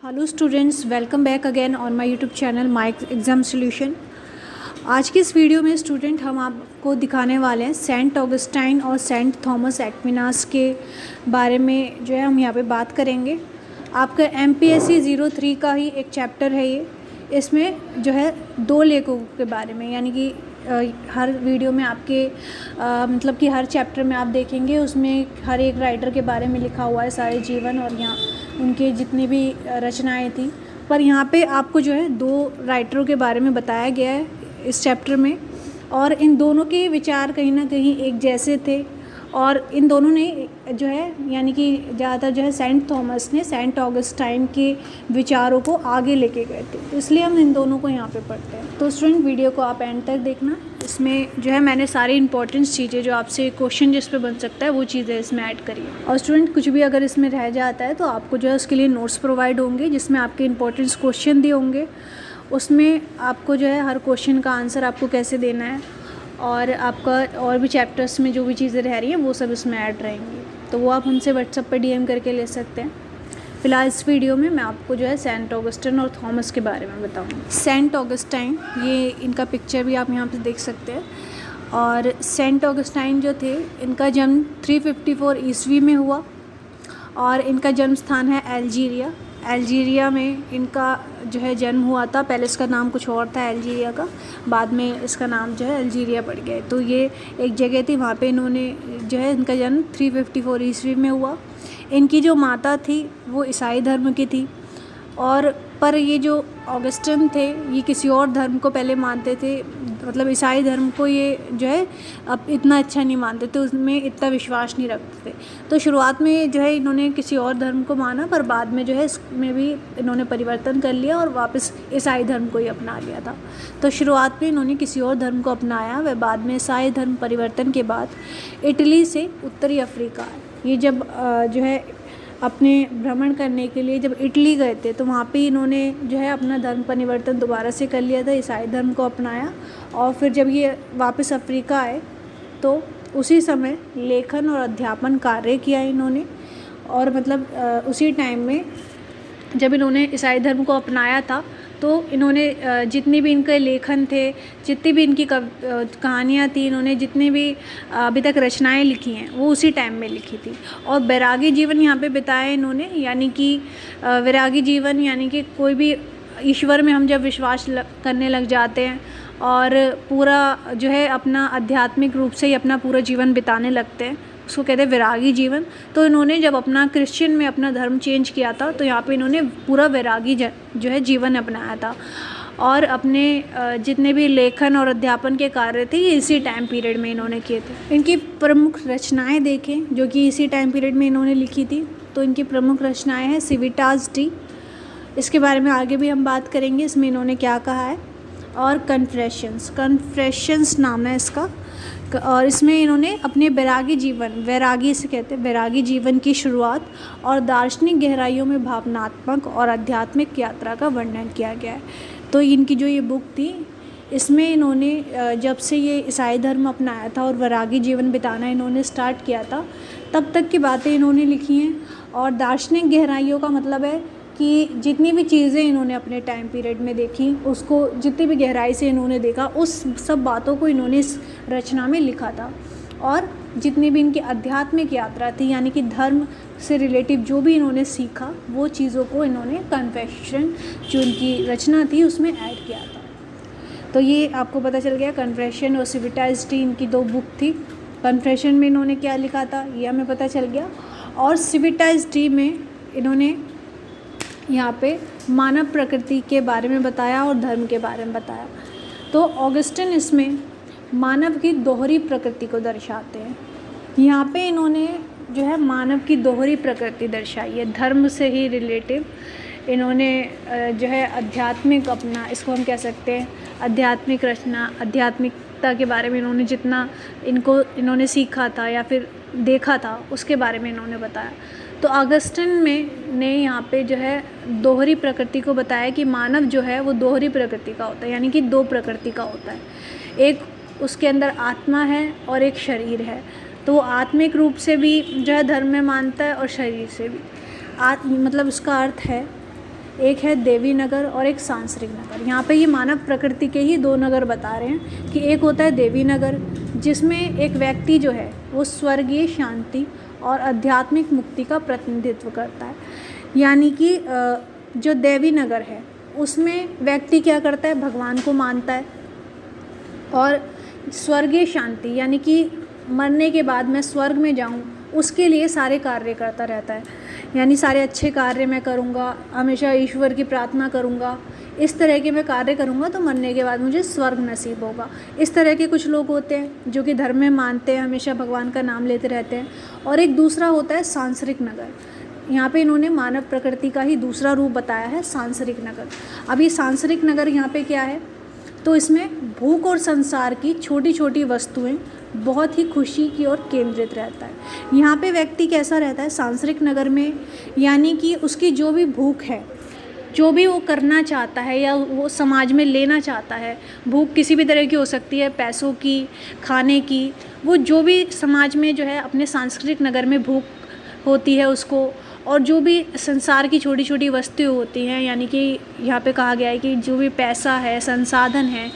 Hello students, welcome back again on my YouTube channel my exam solution. आज की इस video में student हम आपको दिखाने वाले हैं सेंट ऑगस्टाइन और सेंट थॉमस एक्विनास के बारे में जो है हम यहाँ पे बात करेंगे। आपका MPSC 03 का ही एक चैप्टर है ये। इसमें जो है दो लेखकों के बारे में, यानी कि हर वीडियो में आपके मतलब कि हर चैप्टर में आप देखेंगे उसमें हर एक राइटर के बारे में लिखा हुआ है, सारे जीवन और यहाँ उनके जितनी भी रचनाएं थी। पर यहाँ पे आपको जो है दो राइटरों के बारे में बताया गया है इस चैप्टर में, और इन दोनों के विचार कहीं ना कहीं एक जैसे थे। और इन दोनों ने जो है यानी कि ज़्यादातर जो है सेंट थॉमस ने सेंट ऑगस्टाइन के विचारों को आगे लेके गए थे, इसलिए हम इन दोनों को यहाँ पे पढ़ते हैं। तो स्टूडेंट वीडियो को आप एंड तक देखना। इसमें जो है मैंने सारी इंपॉर्टेंट चीज़ें जो आपसे क्वेश्चन जिस पे बन सकता है वो चीज़ें इसमें ऐड करी है। और स्टूडेंट कुछ भी अगर इसमें रह जाता है तो आपको जो है उसके लिए नोट्स प्रोवाइड होंगे जिसमें आपके इंपॉर्टेंट क्वेश्चन दिए होंगे। उसमें आपको जो है हर क्वेश्चन का आंसर आपको कैसे देना है और आपका और भी चैप्टर्स में जो भी चीज़ें रह रही हैं वो सब इसमें ऐड रहेंगी, तो वो आप हमसे व्हाट्सएप पर DM करके ले सकते हैं। फिलहाल इस वीडियो में मैं आपको जो है सेंट ऑगस्टाइन और थॉमस के बारे में बताऊँगी। सेंट ऑगस्टाइन, ये इनका पिक्चर भी आप यहाँ पे देख सकते हैं। और सेंट ऑगस्टाइन जो थे इनका जन्म 354 ईस्वी में हुआ और इनका जन्म स्थान है अल्जीरिया में इनका जो है जन्म हुआ था। पहले इसका नाम कुछ और था अल्जीरिया का, बाद में इसका नाम जो है अल्जीरिया पड़ गया। तो ये एक जगह थी, वहाँ पे इन्होंने जो है इनका जन्म 354 ईस्वी में हुआ। इनकी जो माता थी वो ईसाई धर्म की थी, और पर ये जो ऑगस्टिन थे ये किसी और धर्म को पहले मानते थे, मतलब ईसाई धर्म को ये जो है अब इतना अच्छा नहीं मानते थे, उसमें इतना विश्वास नहीं रखते थे। तो शुरुआत में जो है इन्होंने किसी और धर्म को माना, पर बाद में जो है इसमें भी इन्होंने परिवर्तन कर लिया और वापस ईसाई धर्म को ही अपना लिया था। तो शुरुआत में इन्होंने किसी और धर्म को अपनाया, वह बाद में ईसाई धर्म परिवर्तन के बाद इटली से उत्तरी अफ्रीका, ये जब जो है अपने भ्रमण करने के लिए जब इटली गए थे तो वहाँ पे इन्होंने जो है अपना धर्म परिवर्तन दोबारा से कर लिया था, ईसाई धर्म को अपनाया। और फिर जब ये वापस अफ्रीका आए तो उसी समय लेखन और अध्यापन कार्य किया इन्होंने, और मतलब उसी टाइम में जब इन्होंने ईसाई धर्म को अपनाया था तो इन्होंने जितनी भी इनके लेखन थे, जितनी भी इनकी कहानियाँ थी, इन्होंने जितनी भी अभी तक रचनाएं लिखी हैं वो उसी टाइम में लिखी थी। और वैरागी जीवन यहाँ पे बिताया इन्होंने, यानी कि वैरागी जीवन यानी कि कोई भी ईश्वर में हम जब विश्वास करने लग जाते हैं और पूरा जो है अपना आध्यात्मिक रूप से ही अपना पूरा जीवन बिताने लगते हैं, उसको कहते हैं वैरागी जीवन। तो इन्होंने जब अपना क्रिश्चियन में अपना धर्म चेंज किया था तो यहाँ पे इन्होंने पूरा वैरागी जो है जीवन अपनाया था, और अपने जितने भी लेखन और अध्यापन के कार्य थे ये इसी टाइम पीरियड में इन्होंने किए थे। इनकी प्रमुख रचनाएं देखें जो कि इसी टाइम पीरियड में इन्होंने लिखी थी, तो इनकी प्रमुख रचनाएँ हैं सिविटास डी, इसके बारे में आगे भी हम बात करेंगे इसमें इन्होंने क्या कहा है, और कन्फेशंस नाम है इसका। और इसमें इन्होंने अपने वैरागी जीवन, वैरागी से कहते हैं वैरागी जीवन की शुरुआत और दार्शनिक गहराइयों में भावनात्मक और आध्यात्मिक यात्रा का वर्णन किया गया है। तो इनकी जो ये बुक थी इसमें इन्होंने जब से ये ईसाई धर्म अपनाया था और वैरागी जीवन बिताना इन्होंने स्टार्ट किया था तब तक की बातें इन्होंने लिखी हैं। और दार्शनिक गहराइयों का मतलब है कि जितनी भी चीज़ें इन्होंने अपने टाइम पीरियड में देखी, उसको जितनी भी गहराई से इन्होंने देखा, उस सब बातों को इन्होंने इस रचना में लिखा था। और जितनी भी इनकी आध्यात्मिक यात्रा थी, यानी कि धर्म से रिलेटिव जो भी इन्होंने सीखा, वो चीज़ों को इन्होंने कन्फेशन जो इनकी रचना थी उसमें ऐड किया था। तो ये आपको पता चल गया। कन्फेशन और सिविटास डी इनकी दो बुक थी। कन्फेशन में इन्होंने क्या लिखा था ये हमें पता चल गया, और सिविटास डी में इन्होंने यहाँ पे मानव प्रकृति के बारे में बताया और धर्म के बारे में बताया। तो ऑगस्टिन इसमें मानव की दोहरी प्रकृति को दर्शाते हैं। यहाँ पे इन्होंने जो है मानव की दोहरी प्रकृति दर्शाई है, धर्म से ही रिलेटिव इन्होंने जो है आध्यात्मिक अपना, इसको हम कह सकते हैं आध्यात्मिक रचना, आध्यात्मिकता के बारे में इन्होंने जितना इन्होंने सीखा था या फिर देखा था उसके बारे में इन्होंने बताया। तो ऑगस्टिन ने यहाँ पे जो है दोहरी प्रकृति को बताया कि मानव जो है वो दोहरी प्रकृति का होता है, यानी कि दो प्रकृति का होता है। एक उसके अंदर आत्मा है और एक शरीर है। तो वो आत्मिक रूप से भी जो है धर्म में मानता है और शरीर से भी। मतलब इसका अर्थ है एक है देवी नगर और एक सांसारिक नगर। यहाँ पे ये मानव प्रकृति के ही दो नगर बता रहे हैं कि एक होता है देवी नगर, जिसमें एक व्यक्ति जो है वो स्वर्गीय शांति और आध्यात्मिक मुक्ति का प्रतिनिधित्व करता है। यानी कि जो देवी नगर है उसमें व्यक्ति क्या करता है, भगवान को मानता है, और स्वर्गीय शांति यानी कि मरने के बाद मैं स्वर्ग में जाऊं उसके लिए सारे कार्य करता रहता है। यानी सारे अच्छे कार्य मैं करूंगा, हमेशा ईश्वर की प्रार्थना करूंगा, इस तरह के मैं कार्य करूंगा तो मरने के बाद मुझे स्वर्ग नसीब होगा। इस तरह के कुछ लोग होते हैं जो कि धर्म में मानते हैं, हमेशा भगवान का नाम लेते रहते हैं। और एक दूसरा होता है सांसारिक नगर। यहाँ पे इन्होंने मानव प्रकृति का ही दूसरा रूप बताया है, सांसारिक नगर। अब ये सांसारिक नगर यहाँ पे क्या है, तो इसमें भूख और संसार की छोटी छोटी वस्तुएं बहुत ही खुशी की ओर केंद्रित रहता है। यहाँ पे व्यक्ति कैसा रहता है सांसारिक नगर में, यानी कि उसकी जो भी भूख है, जो भी वो करना चाहता है या वो समाज में लेना चाहता है, भूख किसी भी तरह की हो सकती है, पैसों की, खाने की, वो जो भी समाज में जो है अपने सांस्कृतिक नगर में भूख होती है उसको, और जो भी संसार की छोटी छोटी वस्तुएं होती हैं, यानी कि यहाँ पे कहा गया है कि जो भी पैसा है, संसाधन है,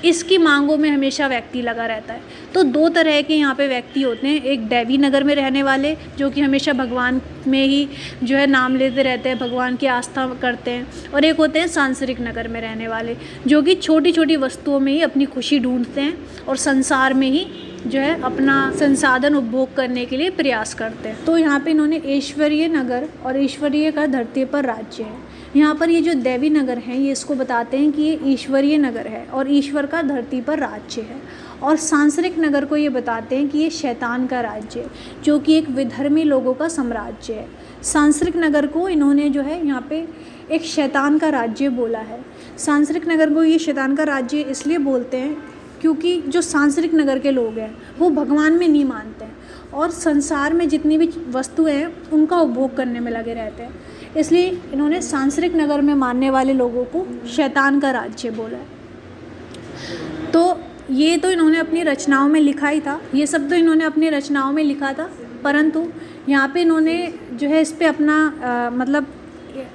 इसकी मांगों में हमेशा व्यक्ति लगा रहता है। तो दो तरह के यहाँ पे व्यक्ति होते हैं, एक देवी नगर में रहने वाले जो कि हमेशा भगवान में ही जो है नाम लेते रहते हैं, भगवान की आस्था करते हैं, और एक होते हैं सांसारिक नगर में रहने वाले जो कि छोटी छोटी वस्तुओं में ही अपनी खुशी ढूंढते हैं और संसार में ही जो है अपना संसाधन उपभोग करने के लिए प्रयास करते हैं। तो यहाँ पे इन्होंने ईश्वरीय नगर और ईश्वरीय का धरती पर राज्य है। यहाँ पर ये जो देवी नगर है ये इसको बताते हैं कि ये ईश्वरीय नगर है और ईश्वर का धरती पर राज्य है, और सांसारिक नगर को ये बताते हैं कि ये शैतान का राज्य है, जो कि एक विधर्मी लोगों का साम्राज्य है। सांसारिक नगर को इन्होंने जो है यहाँ पे एक शैतान का राज्य बोला है। सांसारिक नगर को ये शैतान का राज्य इसलिए बोलते हैं क्योंकि जो सांसारिक नगर के लोग हैं वो भगवान में नहीं मानते हैं और संसार में जितनी भी वस्तुएं हैं उनका उपभोग करने में लगे रहते हैं, इसलिए इन्होंने सांसारिक नगर में मानने वाले लोगों को शैतान का राज्य बोला है। तो ये तो इन्होंने अपनी रचनाओं में लिखा ही था, ये सब तो इन्होंने अपनी रचनाओं में लिखा था, परंतु यहाँ पे इन्होंने जो है इस पे अपना मतलब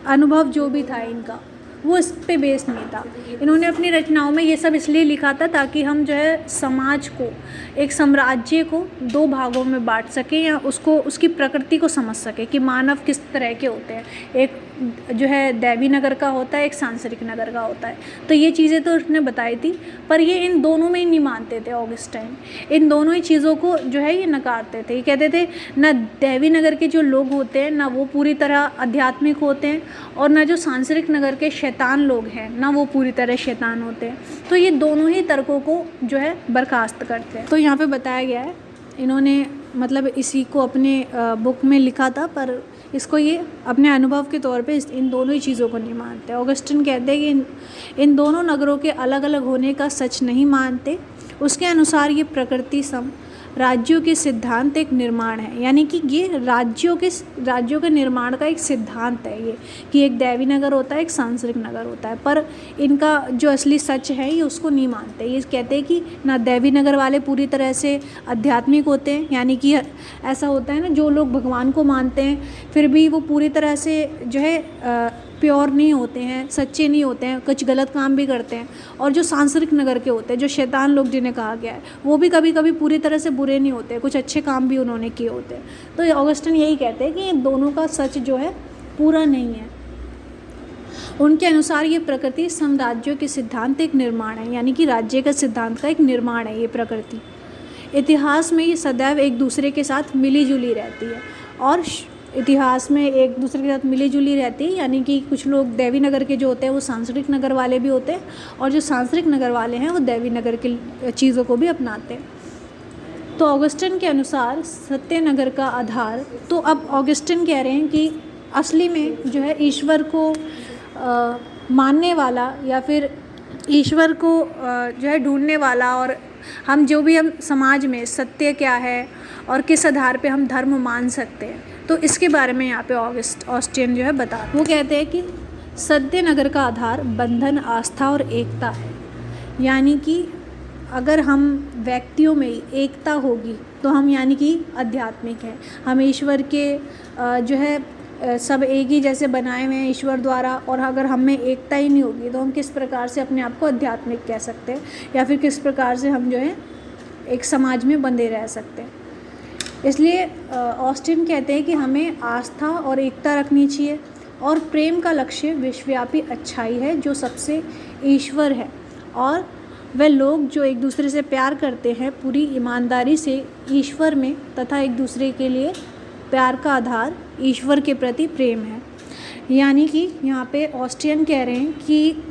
अनुभव जो भी था इनका वो इस पे बेस नहीं था। इन्होंने अपनी रचनाओं में ये सब इसलिए लिखा था ताकि हम जो है समाज को, एक साम्राज्य को दो भागों में बांट सकें या उसको उसकी प्रकृति को समझ सके कि मानव किस तरह के होते हैं। एक जो है देवी नगर का होता है, एक सांसारिक नगर का होता है। तो ये चीज़ें तो उसने बताई थी, पर ये इन दोनों में ही नहीं मानते थे ऑगस्टाइन। इन दोनों ही चीज़ों को जो है ये नकारते थे। ये कहते थे ना देवी नगर के जो लोग होते हैं ना वो पूरी तरह आध्यात्मिक होते हैं, और ना जो सांसारिक नगर के शैतान लोग हैं ना वो पूरी तरह शैतान होते हैं। तो ये दोनों ही तर्कों को जो है बर्खास्त करते हैं। तो यहाँ पे बताया गया है, इन्होंने मतलब इसी को अपने बुक में लिखा था, पर इसको ये अपने अनुभव के तौर पे इन दोनों ही चीज़ों को नहीं मानते। ऑगस्टिन कहते हैं कि इन दोनों नगरों के अलग अलग होने का सच नहीं मानते। उसके अनुसार ये प्रकृति सम राज्यों के सिद्धांत एक निर्माण है, यानी कि ये राज्यों के निर्माण का एक सिद्धांत है ये, कि एक देवी नगर होता है, एक सांसारिक नगर होता है, पर इनका जो असली सच है ये उसको नहीं मानते। ये कहते हैं कि ना देवी नगर वाले पूरी तरह से आध्यात्मिक होते हैं, यानी कि ऐसा होता है ना जो लोग भगवान को मानते हैं फिर भी वो पूरी तरह से जो है प्योर नहीं होते हैं, सच्चे नहीं होते हैं, कुछ गलत काम भी करते हैं। और जो सांसारिक नगर के होते हैं, जो शैतान लोग जिन्हें कहा गया है, वो भी कभी कभी पूरी तरह से बुरे नहीं होते, कुछ अच्छे काम भी उन्होंने किए होते हैं। तो ऑगस्टिन यही कहते हैं कि इन दोनों का सच जो है पूरा नहीं है। उनके अनुसार ये प्रकृति साम्राज्यों के सिद्धांत एक निर्माण है, यानी कि राज्य का सिद्धांत का एक निर्माण है ये प्रकृति। इतिहास में ये सदैव एक दूसरे के साथ मिली जुली रहती है, और इतिहास में एक दूसरे के साथ मिली जुली रहती है, यानी कि कुछ लोग देवी नगर के जो होते हैं वो सांसारिक नगर वाले भी होते हैं, और जो सांसारिक नगर वाले हैं वो देवी नगर की चीज़ों को भी अपनाते हैं। तो ऑगस्टिन के अनुसार सत्य नगर का आधार, तो अब ऑगस्टिन कह रहे हैं कि असली में जो है ईश्वर को मानने वाला या फिर ईश्वर को जो है ढूंढने वाला, और हम समाज में सत्य क्या है और किस आधार पे हम धर्म मान सकते हैं, तो इसके बारे में यहाँ पे ऑगस्टिन जो है बता, वो कहते हैं कि सत्य नगर का आधार बंधन, आस्था और एकता है। यानी कि अगर हम व्यक्तियों में एकता होगी तो हम यानी कि आध्यात्मिक हैं, हम ईश्वर के जो है सब एक ही जैसे बनाए हुए हैं ईश्वर द्वारा, और अगर हम में एकता ही नहीं होगी तो हम किस प्रकार से अपने आप को आध्यात्मिक कह सकते हैं, या फिर किस प्रकार से हम जो है एक समाज में बंधे रह सकते हैं। इसलिए ऑस्टिन कहते हैं कि हमें आस्था और एकता रखनी चाहिए, और प्रेम का लक्ष्य विश्वव्यापी अच्छाई है जो सबसे ईश्वर है, और वह लोग जो एक दूसरे से प्यार करते हैं पूरी ईमानदारी से ईश्वर में, तथा एक दूसरे के लिए प्यार का आधार ईश्वर के प्रति प्रेम है। यानी कि यहाँ पे ऑस्टिन कह रहे हैं कि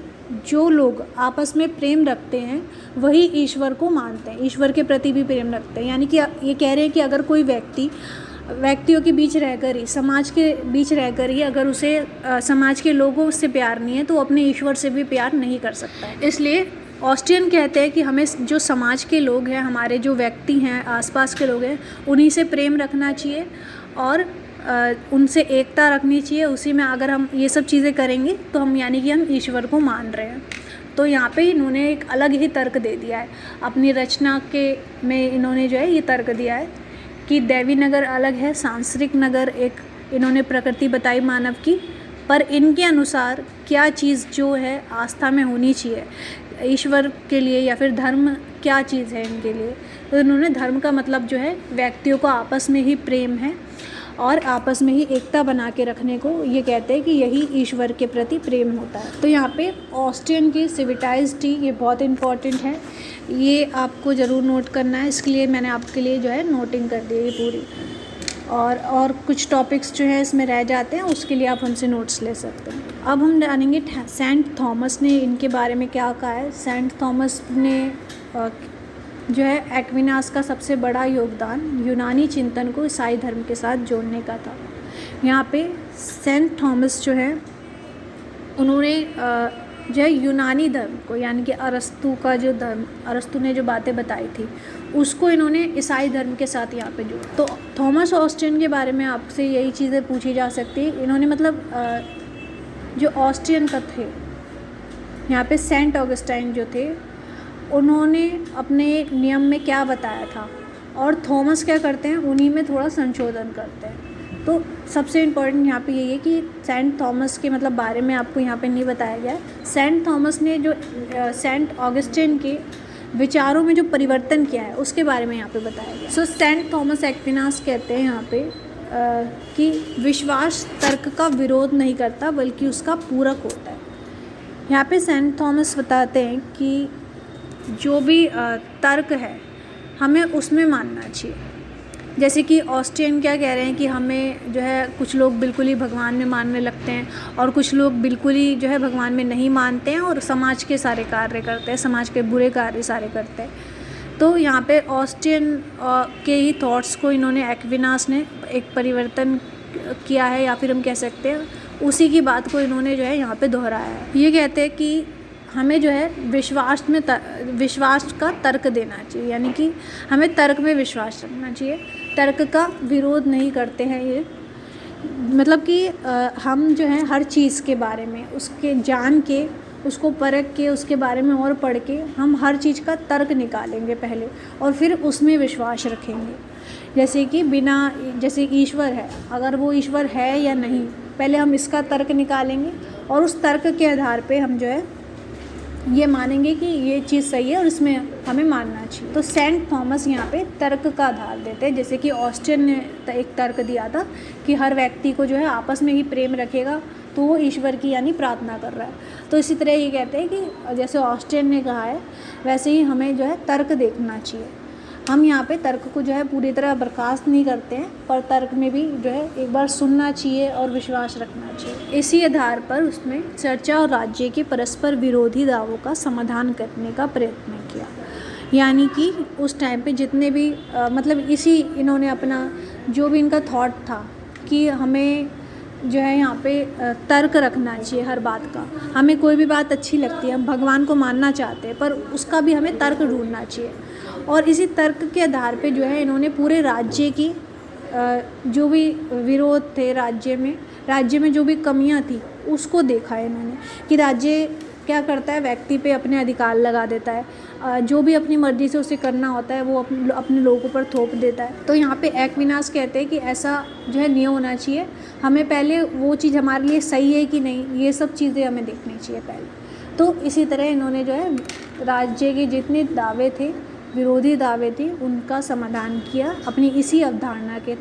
जो लोग आपस में प्रेम रखते हैं वही ईश्वर को मानते हैं, ईश्वर के प्रति भी प्रेम रखते हैं। यानी कि ये कह रहे हैं कि अगर कोई व्यक्तियों के बीच रहकर ही, समाज के बीच रहकर ही अगर उसे समाज के लोगों से प्यार नहीं है तो अपने ईश्वर से भी प्यार नहीं कर सकता है। इसलिए ऑस्टिन कहते हैं कि हमें जो समाज के लोग हैं, हमारे जो व्यक्ति हैं, आसपास के लोग हैं, उन्हीं से प्रेम रखना चाहिए और उनसे एकता रखनी चाहिए। उसी में अगर हम ये सब चीज़ें करेंगे तो हम यानी कि हम ईश्वर को मान रहे हैं। तो यहाँ पे इन्होंने एक अलग ही तर्क दे दिया है अपनी रचना में। इन्होंने जो है ये तर्क दिया है कि दैवी नगर अलग है, सांसारिक नगर एक इन्होंने प्रकृति बताई मानव की, पर इनके अनुसार क्या चीज़ जो है आस्था में होनी चाहिए ईश्वर के लिए, या फिर धर्म क्या चीज़ है इनके लिए। तो इन्होंने धर्म का मतलब जो है व्यक्तियों को आपस में ही प्रेम है और आपस में ही एकता बना के रखने को ये कहते हैं कि यही ईश्वर के प्रति प्रेम होता है। तो यहाँ पे ऑस्टिन की सिविटाइज टी ये बहुत इम्पॉर्टेंट है, ये आपको ज़रूर नोट करना है। इसके लिए मैंने आपके लिए जो है नोटिंग कर दी है पूरी, और कुछ टॉपिक्स जो है इसमें रह जाते हैं उसके लिए आप हमसे नोट्स ले सकते हैं। अब हम जानेंगे सेंट थॉमस ने इनके बारे में क्या कहा है। सेंट थॉमस ने जो है एक्विनास का सबसे बड़ा योगदान यूनानी चिंतन को ईसाई धर्म के साथ जोड़ने का था। यहाँ पे सेंट थॉमस जो है उन्होंने जो है यूनानी धर्म को, यानी कि अरस्तु का जो धर्म, अरस्तु ने जो बातें बताई थी उसको इन्होंने ईसाई धर्म के साथ यहाँ पे जोड़ा। तो थॉमस ऑस्टिन के बारे में आपसे यही चीज़ें पूछी जा सकती है। इन्होंने मतलब जो ऑस्टिन का थे यहाँ पे सेंट ऑगस्टाइन जो थे उन्होंने अपने नियम में क्या बताया था, और थॉमस क्या करते हैं उन्हीं में थोड़ा संशोधन करते हैं। तो सबसे इम्पोर्टेंट यहाँ पे यही है कि सेंट थॉमस के मतलब बारे में आपको यहाँ पे नहीं बताया गया है। सेंट थॉमस ने जो सेंट ऑगस्टिन के विचारों में जो परिवर्तन किया है उसके बारे में यहाँ पे बताया गया। सो सेंट थॉमस एक्विनास कहते हैं यहाँ पे कि विश्वास तर्क का विरोध नहीं करता बल्कि उसका पूरक होता है। यहाँ पे सेंट थॉमस बताते हैं कि जो भी तर्क है हमें उसमें मानना चाहिए। जैसे कि ऑस्टिन क्या कह रहे हैं कि हमें जो है कुछ लोग बिल्कुल ही भगवान में मानने लगते हैं और कुछ लोग बिल्कुल ही जो है भगवान में नहीं मानते हैं और समाज के सारे कार्य करते हैं, समाज के बुरे कार्य सारे करते हैं। तो यहाँ पे ऑस्टिन के ही थॉट्स को इन्होंने एक्विनास ने एक परिवर्तन किया है, या फिर हम कह सकते हैं उसी की बात को इन्होंने जो है यहाँ पे दोहराया है। ये कहते हैं कि हमें जो है विश्वास का तर्क देना चाहिए, यानी कि हमें तर्क में विश्वास रखना चाहिए, तर्क का विरोध नहीं करते हैं ये। मतलब कि हम जो है हर चीज़ के बारे में उसके जान के, उसको परख के, उसके बारे में और पढ़ के हम हर चीज़ का तर्क निकालेंगे पहले और फिर उसमें विश्वास रखेंगे। जैसे कि जैसे ईश्वर है, अगर वो ईश्वर है या नहीं, पहले हम इसका तर्क निकालेंगे और उस तर्क के आधार पे हम जो है ये मानेंगे कि ये चीज़ सही है और इसमें हमें मानना चाहिए। तो सेंट थॉमस यहाँ पे तर्क का आधार देते हैं। जैसे कि ऑस्टिन ने एक तर्क दिया था कि हर व्यक्ति को जो है आपस में ही प्रेम रखेगा तो वो ईश्वर की यानी प्रार्थना कर रहा है। तो इसी तरह ये कहते हैं कि जैसे ऑस्टिन ने कहा है वैसे ही हमें जो है तर्क देखना चाहिए। हम यहाँ पे तर्क को जो है पूरी तरह बर्खास्त नहीं करते हैं, पर तर्क में भी जो है एक बार सुनना चाहिए और विश्वास रखना चाहिए। इसी आधार पर उसमें चर्चा और राज्य के परस्पर विरोधी दावों का समाधान करने का प्रयत्न किया। यानी कि उस टाइम पे जितने भी मतलब इसी इन्होंने अपना जो भी इनका थॉट था कि हमें जो है यहाँ पे तर्क रखना चाहिए हर बात का। हमें कोई भी बात अच्छी लगती है, हम भगवान को मानना चाहते हैं, पर उसका भी हमें तर्क ढूंढना चाहिए। और इसी तर्क के आधार पे जो है इन्होंने पूरे राज्य की जो भी विरोध थे राज्य में जो भी कमियां थी उसको देखा है इन्होंने कि राज्य क्या करता है, व्यक्ति पे अपने अधिकार लगा देता है, जो भी अपनी मर्ज़ी से उसे करना होता है वो अपने लोगों पर थोप देता है। तो यहाँ पे एक्विनास कहते हैं कि ऐसा जो है नहीं होना चाहिए, हमें पहले वो चीज़ हमारे लिए सही है कि नहीं, ये सब चीज़ें हमें देखनी चाहिए पहले। तो इसी तरह इन्होंने जो है राज्य के जितने दावे थे, विरोधी दावे थे, उनका समाधान किया अपनी इसी अवधारणा के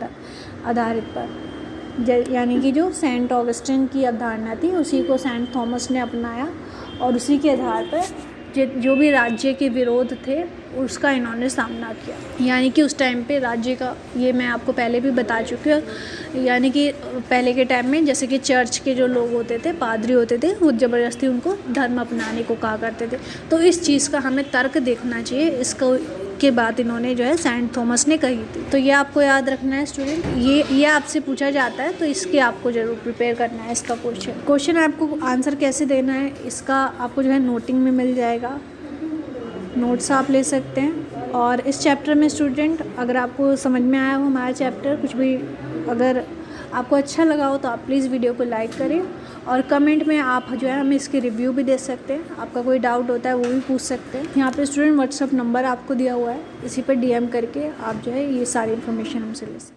आधारित पर। यानी कि जो सेंट ऑगस्टिन की अवधारणा थी उसी को सेंट थॉमस ने अपनाया और उसी के आधार पर जो भी राज्य के विरोध थे उसका इन्होंने सामना किया। यानी कि उस टाइम पे राज्य का, ये मैं आपको पहले भी बता चुकी हूँ, यानी कि पहले के टाइम में जैसे कि चर्च के जो लोग होते थे, पादरी होते थे, वो ज़बरदस्ती उनको धर्म अपनाने को कहा करते थे। तो इस चीज़ का हमें तर्क देखना चाहिए, इसको के बात इन्होंने जो है सेंट थॉमस ने कही थी। तो ये आपको याद रखना है स्टूडेंट, ये आपसे पूछा जाता है तो इसके आपको ज़रूर प्रिपेयर करना है इसका क्वेश्चन आपको आंसर कैसे देना है इसका आपको जो है नोटिंग में मिल जाएगा, नोट्स आप ले सकते हैं। और इस चैप्टर में स्टूडेंट अगर आपको समझ में आया हो हमारा चैप्टर, कुछ भी अगर आपको अच्छा लगा हो तो आप प्लीज़ वीडियो को लाइक करें और कमेंट में आप जो है हमें इसके रिव्यू भी दे सकते हैं। आपका कोई डाउट होता है वो भी पूछ सकते हैं। यहाँ पे स्टूडेंट व्हाट्सअप नंबर आपको दिया हुआ है, इसी पर DM करके आप जो है ये सारी इन्फॉर्मेशन हमसे ले सकते हैं।